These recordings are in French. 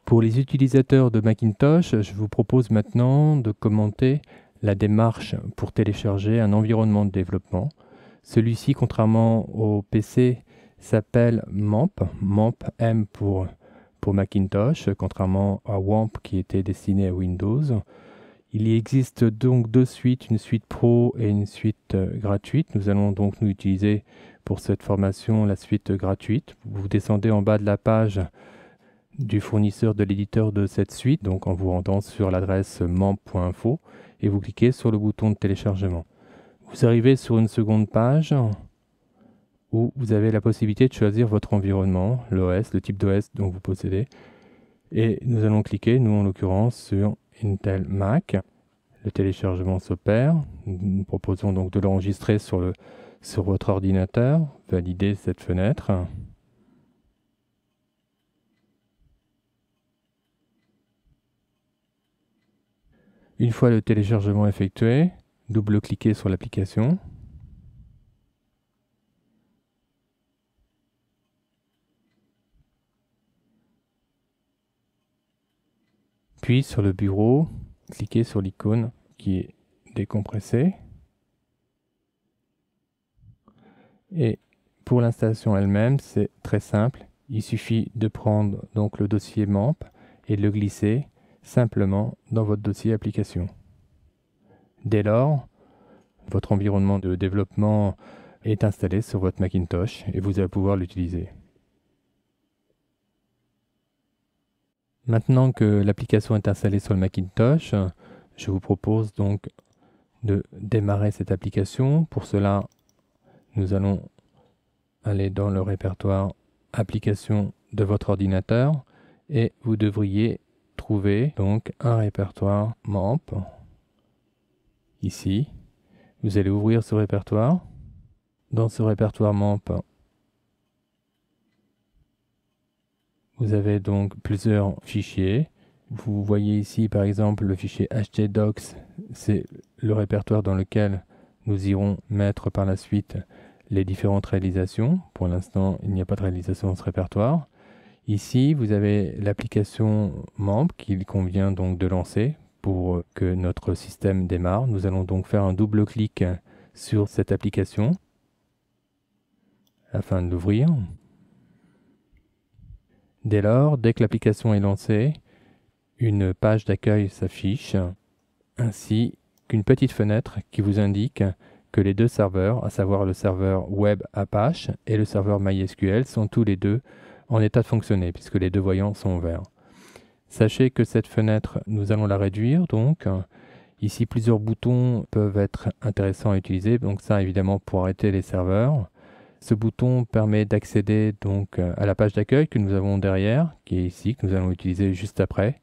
Pour les utilisateurs de Macintosh, je vous propose maintenant de commenter la démarche pour télécharger un environnement de développement. Celui-ci, contrairement au PC, s'appelle MAMP, MAMP M pour Macintosh, contrairement à WAMP qui était destiné à Windows. Il y existe donc deux suites, une suite Pro et une suite gratuite. Nous allons donc nous utiliser pour cette formation la suite gratuite. Vous descendez en bas de la page du fournisseur de l'éditeur de cette suite, donc en vous rendant sur l'adresse mamp.info et vous cliquez sur le bouton de téléchargement. Vous arrivez sur une seconde page où vous avez la possibilité de choisir votre environnement, l'OS, le type d'OS dont vous possédez. Et nous allons cliquer, nous en l'occurrence, sur Intel Mac. Le téléchargement s'opère. Nous proposons donc de l'enregistrer sur votre ordinateur. Valider cette fenêtre. Une fois le téléchargement effectué, double-cliquez sur l'application. Puis sur le bureau, cliquez sur l'icône qui est décompressée. Et pour l'installation elle-même, c'est très simple. Il suffit de prendre donc le dossier MAMP et de le glisser simplement dans votre dossier application. Dès lors, votre environnement de développement est installé sur votre Macintosh et vous allez pouvoir l'utiliser. Maintenant que l'application est installée sur le Macintosh, je vous propose donc de démarrer cette application. Pour cela, nous allons aller dans le répertoire applications de votre ordinateur et vous devriez trouver donc un répertoire MAMP. Ici, vous allez ouvrir ce répertoire. Dans ce répertoire MAMP, vous avez donc plusieurs fichiers. Vous voyez ici par exemple le fichier htdocs, c'est le répertoire dans lequel nous irons mettre par la suite les différentes réalisations. Pour l'instant, il n'y a pas de réalisation dans ce répertoire. Ici, vous avez l'application MAMP qu'il convient donc de lancer pour que notre système démarre. Nous allons donc faire un double clic sur cette application afin de l'ouvrir. Dès lors, dès que l'application est lancée, une page d'accueil s'affiche, ainsi qu'une petite fenêtre qui vous indique que les deux serveurs, à savoir le serveur web Apache et le serveur MySQL, sont tous les deux en état de fonctionner, puisque les deux voyants sont verts. Sachez que cette fenêtre, nous allons la réduire, donc ici plusieurs boutons peuvent être intéressants à utiliser, donc ça évidemment pour arrêter les serveurs. Ce bouton permet d'accéder donc à la page d'accueil que nous avons derrière, qui est ici, que nous allons utiliser juste après.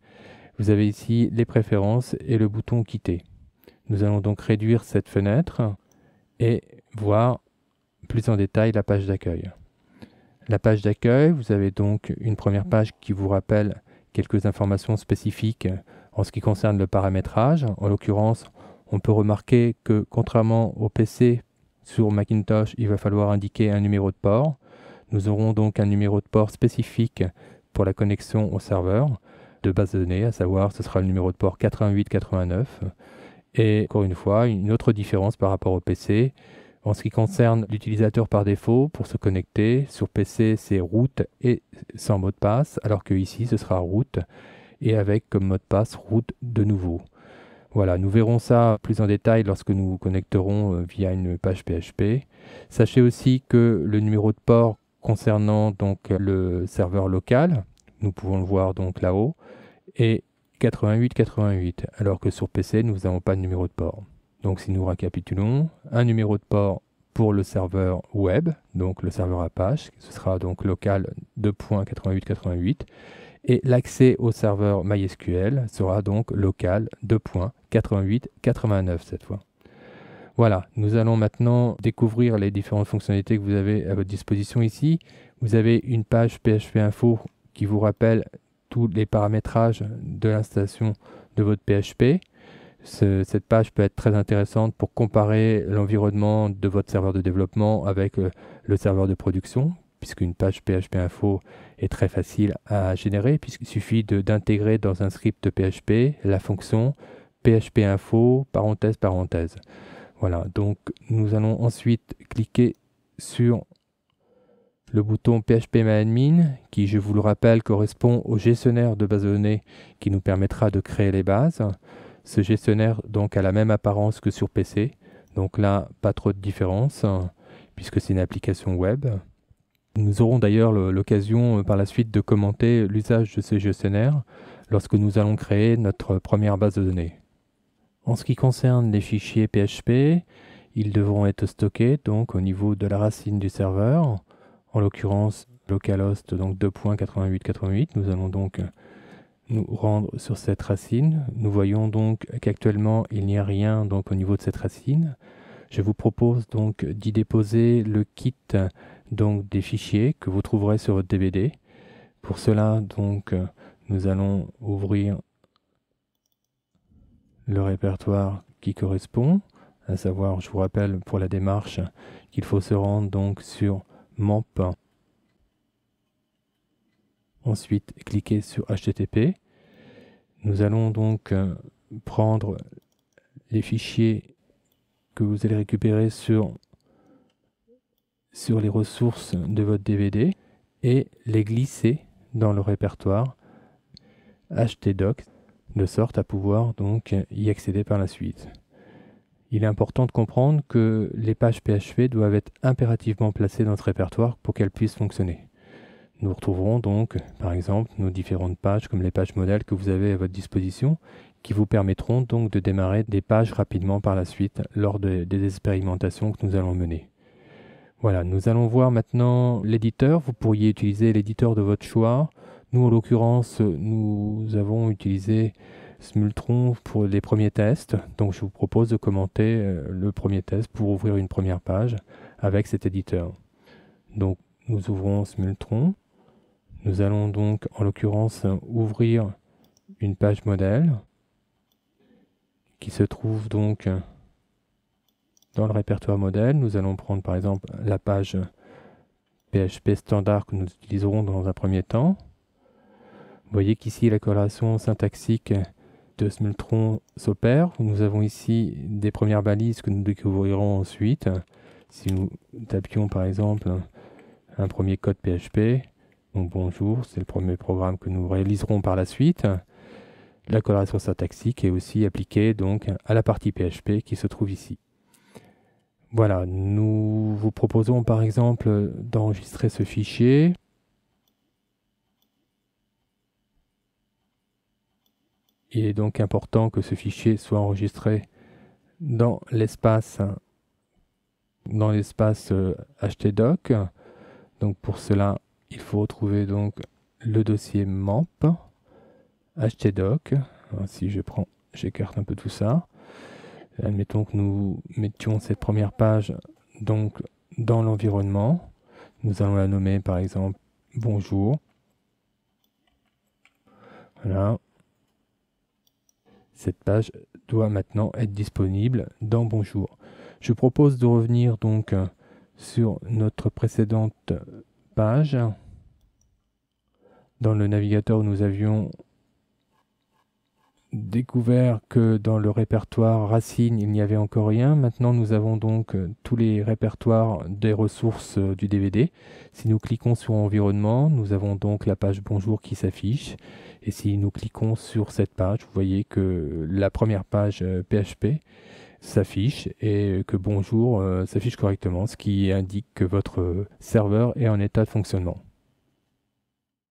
Vous avez ici les préférences et le bouton quitter. Nous allons donc réduire cette fenêtre et voir plus en détail la page d'accueil. La page d'accueil, vous avez donc une première page qui vous rappelle quelques informations spécifiques en ce qui concerne le paramétrage. En l'occurrence, on peut remarquer que contrairement au PC, sur Macintosh, il va falloir indiquer un numéro de port. Nous aurons donc un numéro de port spécifique pour la connexion au serveur de base de données, à savoir ce sera le numéro de port 8889. Et encore une fois, une autre différence par rapport au PC. En ce qui concerne l'utilisateur par défaut, pour se connecter, sur PC c'est root et sans mot de passe, alors que ici ce sera root et avec comme mot de passe root de nouveau. Voilà, nous verrons ça plus en détail lorsque nous connecterons via une page PHP. Sachez aussi que le numéro de port concernant donc le serveur local, nous pouvons le voir donc là-haut, est 8888, alors que sur PC, nous n'avons pas de numéro de port. Donc si nous récapitulons, un numéro de port pour le serveur web, donc le serveur Apache, ce sera donc local 2.8888, et l'accès au serveur MySQL sera donc local 2.8889 cette fois. Voilà, nous allons maintenant découvrir les différentes fonctionnalités que vous avez à votre disposition ici. Vous avez une page PHP Info qui vous rappelle tous les paramétrages de l'installation de votre PHP. Cette page peut être très intéressante pour comparer l'environnement de votre serveur de développement avec le serveur de production, puisqu'une page PHP Info est très facile à générer puisqu'il suffit d'intégrer dans un script de PHP la fonction php-info parenthèse parenthèse. Voilà, donc nous allons ensuite cliquer sur le bouton phpMyAdmin qui, je vous le rappelle, correspond au gestionnaire de base de données qui nous permettra de créer les bases. Ce gestionnaire donc a la même apparence que sur PC, donc là pas trop de différence puisque c'est une application web. Nous aurons d'ailleurs l'occasion par la suite de commenter l'usage de ce gestionnaire lorsque nous allons créer notre première base de données. En ce qui concerne les fichiers PHP, ils devront être stockés donc au niveau de la racine du serveur, en l'occurrence localhost donc 2.8888. Nous allons donc nous rendre sur cette racine. Nous voyons donc qu'actuellement il n'y a rien donc au niveau de cette racine. Je vous propose donc d'y déposer le kit donc des fichiers que vous trouverez sur votre DVD. Pour cela donc nous allons ouvrir le répertoire qui correspond, à savoir, je vous rappelle pour la démarche qu'il faut se rendre donc sur MAMP, ensuite cliquer sur HTTP. Nous allons donc prendre les fichiers que vous allez récupérer sur les ressources de votre DVD et les glisser dans le répertoire htdoc de sorte à pouvoir donc y accéder par la suite. Il est important de comprendre que les pages PHP doivent être impérativement placées dans ce répertoire pour qu'elles puissent fonctionner. Nous retrouverons donc par exemple nos différentes pages comme les pages modèles que vous avez à votre disposition qui vous permettront donc de démarrer des pages rapidement par la suite lors des expérimentations que nous allons mener. Voilà, nous allons voir maintenant l'éditeur. Vous pourriez utiliser l'éditeur de votre choix. Nous, en l'occurrence, nous avons utilisé Smultron pour les premiers tests. Donc, je vous propose de commenter le premier test pour ouvrir une première page avec cet éditeur. Donc, nous ouvrons Smultron. Nous allons donc, en l'occurrence, ouvrir une page modèle qui se trouve donc dans le répertoire modèle. Nous allons prendre par exemple la page PHP standard que nous utiliserons dans un premier temps. Vous voyez qu'ici la corrélation syntaxique de Smultron s'opère. Nous avons ici des premières balises que nous découvrirons ensuite. Si nous tapions par exemple un premier code PHP, donc bonjour, c'est le premier programme que nous réaliserons par la suite. La corrélation syntaxique est aussi appliquée donc à la partie PHP qui se trouve ici. Voilà, nous vous proposons par exemple d'enregistrer ce fichier. Il est donc important que ce fichier soit enregistré dans l'espace htdoc. Donc pour cela, il faut retrouver donc le dossier MAMP htdoc. Alors, si j'écarte un peu tout ça. Admettons que nous mettions cette première page donc dans l'environnement. Nous allons la nommer par exemple bonjour. Voilà. Cette page doit maintenant être disponible dans bonjour. Je propose de revenir donc sur notre précédente page. Dans le navigateur où nous avions découvert que dans le répertoire racine il n'y avait encore rien. Maintenant nous avons donc tous les répertoires des ressources du DVD. Si nous cliquons sur environnement, nous avons donc la page bonjour qui s'affiche, et si nous cliquons sur cette page, vous voyez que la première page PHP s'affiche et que bonjour s'affiche correctement, ce qui indique que votre serveur est en état de fonctionnement.